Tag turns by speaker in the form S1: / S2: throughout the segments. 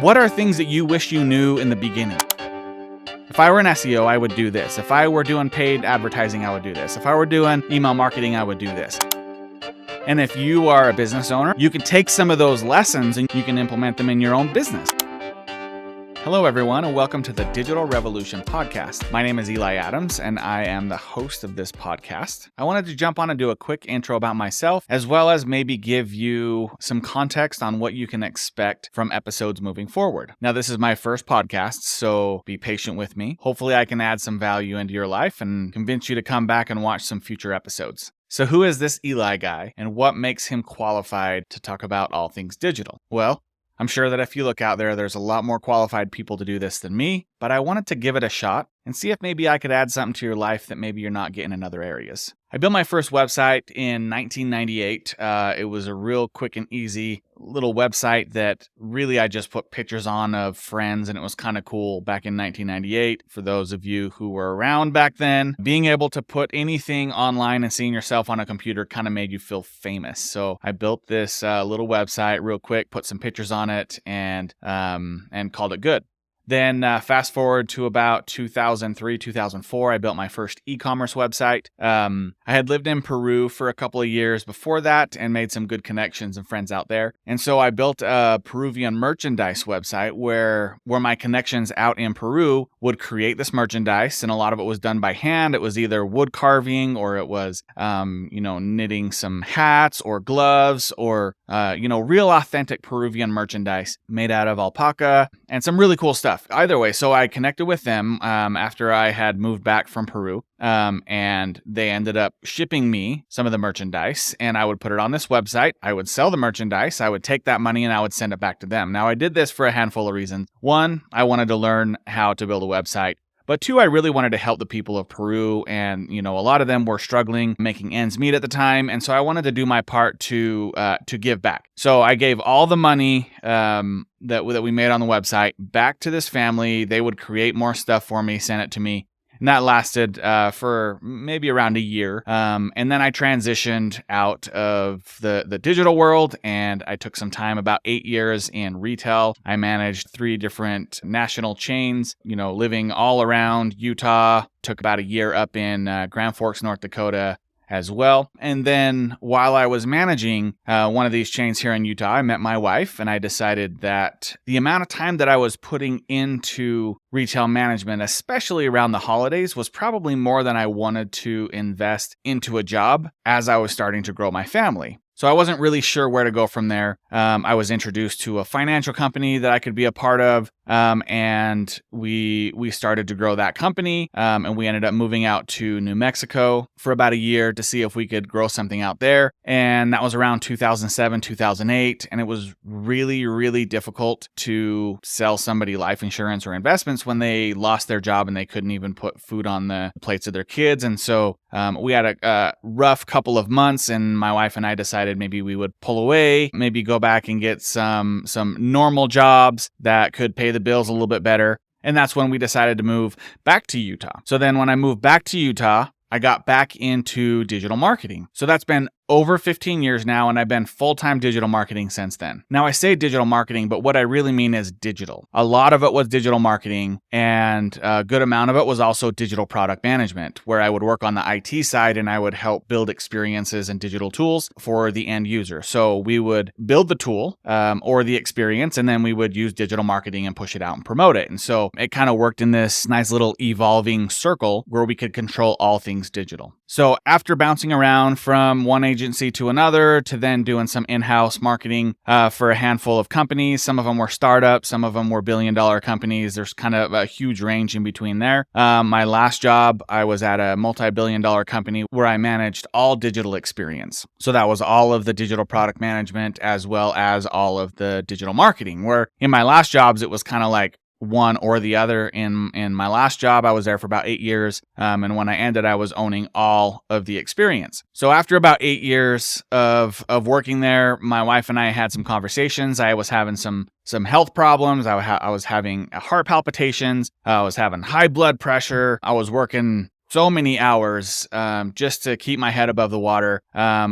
S1: What are things that you wish you knew in the beginning? If I were an SEO, I would do this. If I were doing paid advertising, I would do this. If I were doing email marketing, I would do this. And if you are a business owner, you can take some of those lessons and you can implement them in your own business. Hello, everyone, and welcome to the Digital Revolution podcast. My name is Eli Adams, and I am the host of this podcast. I wanted to jump on and do a quick intro about myself, as well as maybe give you some context on what you can expect from episodes moving forward. Now, this is my first podcast, so be patient with me. Hopefully, I can add some value into your life and convince you to come back and watch some future episodes. So who is this Eli guy, and what makes him qualified to talk about all things digital? Well, I'm sure that if you look out there, there's a lot more qualified people to do this than me, but I wanted to give it a shot and see if maybe I could add something to your life that maybe you're not getting in other areas. I built my first website in 1998. It was a real quick and easy little website that really I just put pictures on of friends, and it was kind of cool back in 1998. For those of you who were around back then, being able to put anything online and seeing yourself on a computer kind of made you feel famous. So I built this little website real quick, put some pictures on it, and called it good. Then fast forward to about 2003, 2004, I built my first e-commerce website. I had lived in Peru for a couple of years before that and made some good connections and friends out there. And so I built a Peruvian merchandise website where my connections out in Peru would create this merchandise, and a lot of it was done by hand. It was either wood carving or it was, knitting some hats or gloves or, real authentic Peruvian merchandise made out of alpaca and some really cool stuff. Either way, so I connected with them after I had moved back from Peru, and they ended up shipping me some of the merchandise, and I would put it on this website. I would sell the merchandise. I would take that money and I would send it back to them. Now, I did this for a handful of reasons. One, I wanted to learn how to build a website. But two, I really wanted to help the people of Peru, and a lot of them were struggling making ends meet at the time, and so I wanted to do my part to give back. So I gave all the money that we made on the website back to this family. They would create more stuff for me, send it to me. And that lasted for maybe around a year. And then I transitioned out of the digital world, and I took some time, about 8 years in retail. I managed 3 different national chains, living all around Utah. Took about a year up in Grand Forks, North Dakota as well. And then while I was managing one of these chains here in Utah, I met my wife, and I decided that the amount of time that I was putting into retail management, especially around the holidays, was probably more than I wanted to invest into a job as I was starting to grow my family. So I wasn't really sure where to go from there. I was introduced to a financial company that I could be a part of, and we started to grow that company, and we ended up moving out to New Mexico for about a year to see if we could grow something out there. And that was around 2007, 2008, and it was really, really difficult to sell somebody life insurance or investments when they lost their job and they couldn't even put food on the plates of their kids. And so we had a rough couple of months, and my wife and I decided maybe we would pull away, maybe go back and get some normal jobs that could pay the bills a little bit better. And that's when we decided to move back to Utah. So then when I moved back to Utah, I got back into digital marketing. So that's been over 15 years now, and I've been full-time digital marketing since then. Now, I say digital marketing, but what I really mean is digital. A lot of it was digital marketing, and a good amount of it was also digital product management, where I would work on the IT side and I would help build experiences and digital tools for the end user. So we would build the tool or the experience, and then we would use digital marketing and push it out and promote it. And so it kind of worked in this nice little evolving circle where we could control all things digital. So after bouncing around from one agency to another, to then doing some in-house marketing for a handful of companies. Some of them were startups, some of them were billion-dollar companies. There's kind of a huge range in between there. My last job, I was at a multi-billion-dollar company where I managed all digital experience. So that was all of the digital product management as well as all of the digital marketing, where in my last jobs, it was kind of like one or the other. In my last job, I was there for about 8 years. And when I ended, I was owning all of the experience. So after about 8 years of working there, my wife and I had some conversations. I was having some health problems. I was having heart palpitations. I was having high blood pressure. I was working so many hours just to keep my head above the water,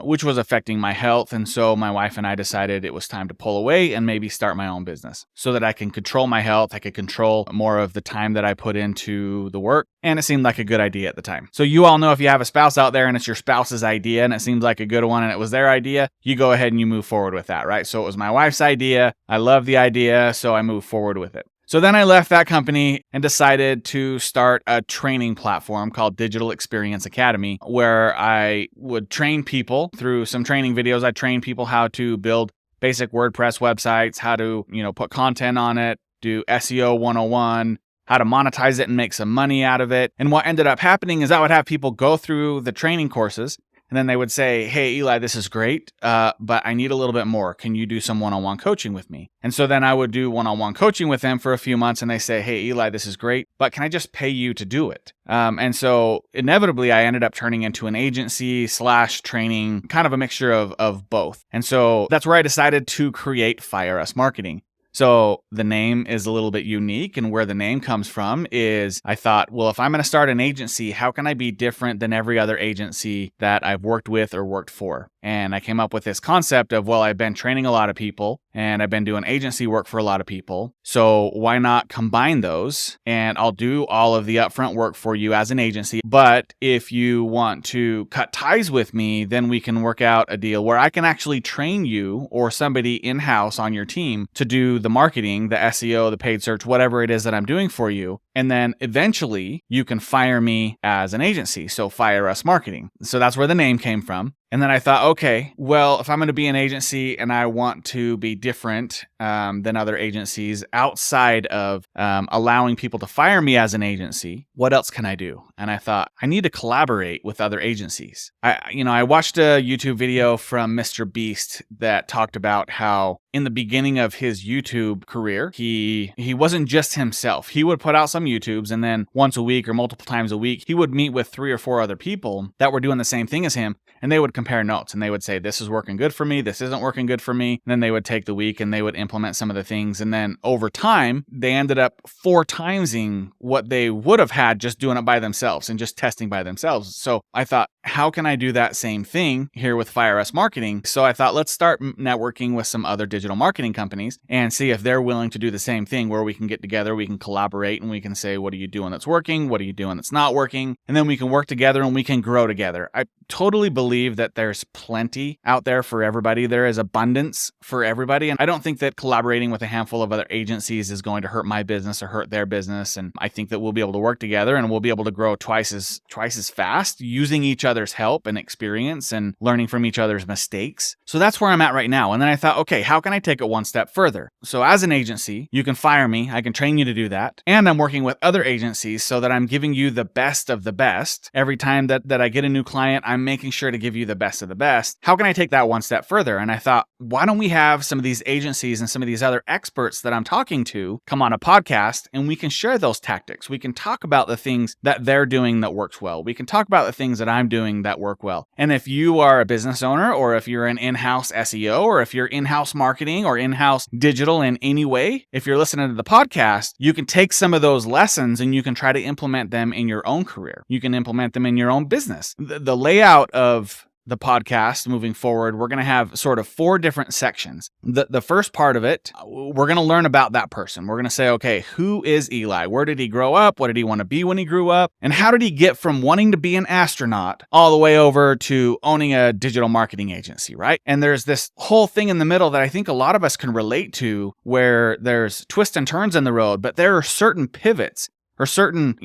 S1: which was affecting my health. And so my wife and I decided it was time to pull away and maybe start my own business so that I can control my health. I could control more of the time that I put into the work. And it seemed like a good idea at the time. So you all know, if you have a spouse out there and it's your spouse's idea and it seems like a good one and it was their idea, you go ahead and you move forward with that, right? So it was my wife's idea. I love the idea, so I moved forward with it. So then I left that company and decided to start a training platform called Digital Experience Academy, where I would train people through some training videos. I train people how to build basic WordPress websites, how to, put content on it, do SEO 101, how to monetize it and make some money out of it. And what ended up happening is I would have people go through the training courses, and then they would say, hey, Eli, this is great, but I need a little bit more. Can you do some one-on-one coaching with me? And so then I would do one-on-one coaching with them for a few months, and they say, hey, Eli, this is great, but can I just pay you to do it? And so inevitably, I ended up turning into an agency / training, kind of a mixture of both. And so that's where I decided to create Fire Us Marketing. So the name is a little bit unique, and where the name comes from is I thought, well, if I'm going to start an agency, how can I be different than every other agency that I've worked with or worked for? And I came up with this concept of, well, I've been training a lot of people and I've been doing agency work for a lot of people. So why not combine those? And I'll do all of the upfront work for you as an agency. But if you want to cut ties with me, then we can work out a deal where I can actually train you or somebody in-house on your team to do the marketing, the SEO, the paid search, whatever it is that I'm doing for you. And then eventually you can fire me as an agency. So Fire Us Marketing. So that's where the name came from. And then I thought, okay, well, if I'm going to be an agency and I want to be different than other agencies outside of allowing people to fire me as an agency, what else can I do? And I thought, I need to collaborate with other agencies. I watched a YouTube video from Mr. Beast that talked about how in the beginning of his YouTube career, he wasn't just himself. He would put out some YouTubes, and then once a week or multiple times a week, he would meet with 3 or 4 other people that were doing the same thing as him. And they would compare notes, and they would say, this is working good for me, this isn't working good for me. And then they would take the week and they would implement some of the things. And then over time, they ended up 4 timesing what they would have had just doing it by themselves and just testing by themselves. So I thought, how can I do that same thing here with Fire Us Marketing? So I thought, let's start networking with some other digital marketing companies and see if they're willing to do the same thing, where we can get together, we can collaborate, and we can say, what are you doing that's working? What are you doing that's not working? And then we can work together and we can grow together. I totally believe that there's plenty out there for everybody. There is abundance for everybody. And I don't think that collaborating with a handful of other agencies is going to hurt my business or hurt their business. And I think that we'll be able to work together and we'll be able to grow twice as fast using each other's help and experience and learning from each other's mistakes. So that's where I'm at right now. And then I thought, okay, how can I take it one step further? So as an agency, you can fire me. I can train you to do that. And I'm working with other agencies so that I'm giving you the best of the best. Every time that I get a new client, I'm making sure to give you the best of the best. How can I take that one step further? And I thought, why don't we have some of these agencies and some of these other experts that I'm talking to come on a podcast, and we can share those tactics. We can talk about the things that they're doing that works well. We can talk about the things that I'm doing that work well. And if you are a business owner, or if you're an in-house SEO, or if you're in-house marketing or in-house digital in any way, if you're listening to the podcast, you can take some of those lessons and you can try to implement them in your own career. You can implement them in your own business. The layout of the podcast moving forward, we're going to have sort of 4 different sections. The first part of it, we're going to learn about that person. We're going to say, okay, who is Eli? Where did he grow up? What did he want to be when he grew up? And how did he get from wanting to be an astronaut all the way over to owning a digital marketing agency, right? And there's this whole thing in the middle that I think a lot of us can relate to, where there's twists and turns in the road, but there are certain pivots or certain,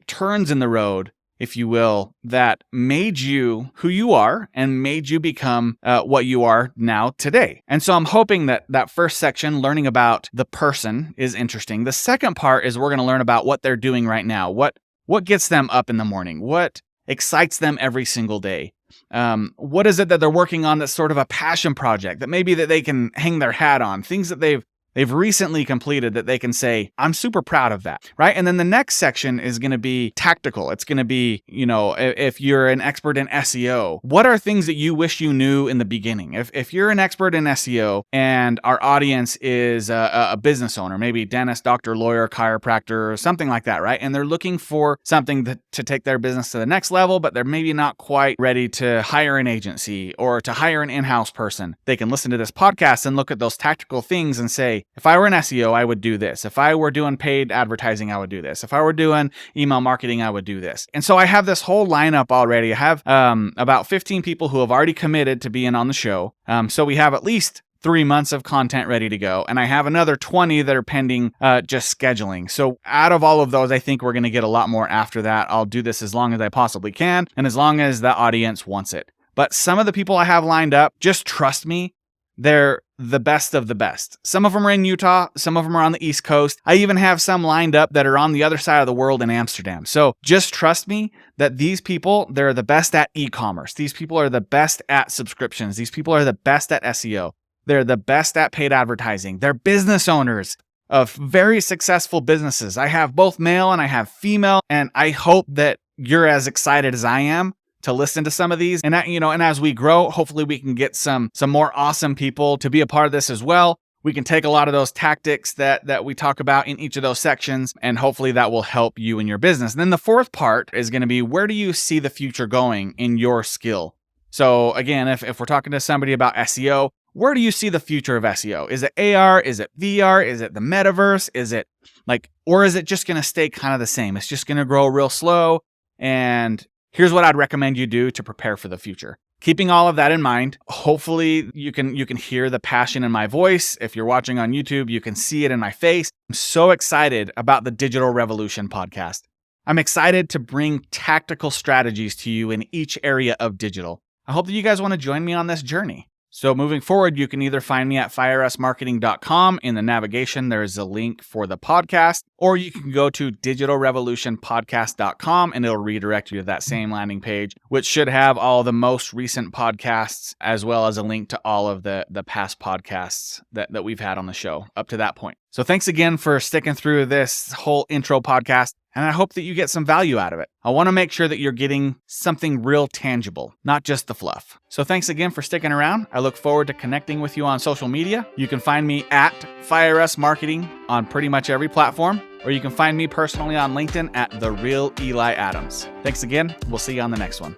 S1: turns in the road, if you will, that made you who you are and made you become what you are now today. And so I'm hoping that that first section, learning about the person, is interesting. The second part is we're going to learn about what they're doing right now. What gets them up in the morning? What excites them every single day? What is it that they're working on that's sort of a passion project that maybe that they can hang their hat on? Things that they've they've recently completed that they can say, I'm super proud of that, right? And then the next section is going to be tactical. It's going to be, if you're an expert in SEO, what are things that you wish you knew in the beginning? If you're an expert in SEO and our audience is a business owner, maybe dentist, doctor, lawyer, chiropractor, or something like that, right? And they're looking for something to take their business to the next level, but they're maybe not quite ready to hire an agency or to hire an in-house person. They can listen to this podcast and look at those tactical things and say, if I were an SEO, I would do this. If I were doing paid advertising, I would do this. If I were doing email marketing, I would do this. And so I have this whole lineup already. I have about 15 people who have already committed to being on the show. So we have at least 3 months of content ready to go. And I have another 20 that are pending just scheduling. So out of all of those, I think we're going to get a lot more after that. I'll do this as long as I possibly can and as long as the audience wants it. But some of the people I have lined up, just trust me, they're the best of the best. Some of them are in Utah. Some of them are on the East Coast. I even have some lined up that are on the other side of the world in Amsterdam. So just trust me that these people, they're the best at e-commerce. These people are the best at subscriptions. These people are the best at SEO. They're the best at paid advertising. They're business owners of very successful businesses. I have both male and I have female, and I hope that you're as excited as I am to listen to some of these. And and as we grow, hopefully we can get some more awesome people to be a part of this as well. We can take a lot of those tactics that we talk about in each of those sections, and hopefully that will help you in your business. And then the fourth part is going to be, where do you see the future going in your skill? So again, if we're talking to somebody about SEO, where do you see the future of SEO? Is it AR? Is it VR? Is it the metaverse? Or is it just going to stay kind of the same? It's just going to grow real slow. And here's what I'd recommend you do to prepare for the future. Keeping all of that in mind, hopefully you can hear the passion in my voice. If you're watching on YouTube, you can see it in my face. I'm so excited about the Digital Revolution podcast. I'm excited to bring tactical strategies to you in each area of digital. I hope that you guys want to join me on this journey. So moving forward, you can either find me at fireusmarketing.com. In the navigation, there is a link for the podcast, or you can go to digitalrevolutionpodcast.com and it'll redirect you to that same landing page, which should have all the most recent podcasts, as well as a link to all of the past podcasts that we've had on the show up to that point. So thanks again for sticking through this whole intro podcast, and I hope that you get some value out of it. I want to make sure that you're getting something real tangible, not just the fluff. So thanks again for sticking around. I look forward to connecting with you on social media. You can find me at FireUsMarketing on pretty much every platform, or you can find me personally on LinkedIn at The Real Eli Adams. Thanks again. We'll see you on the next one.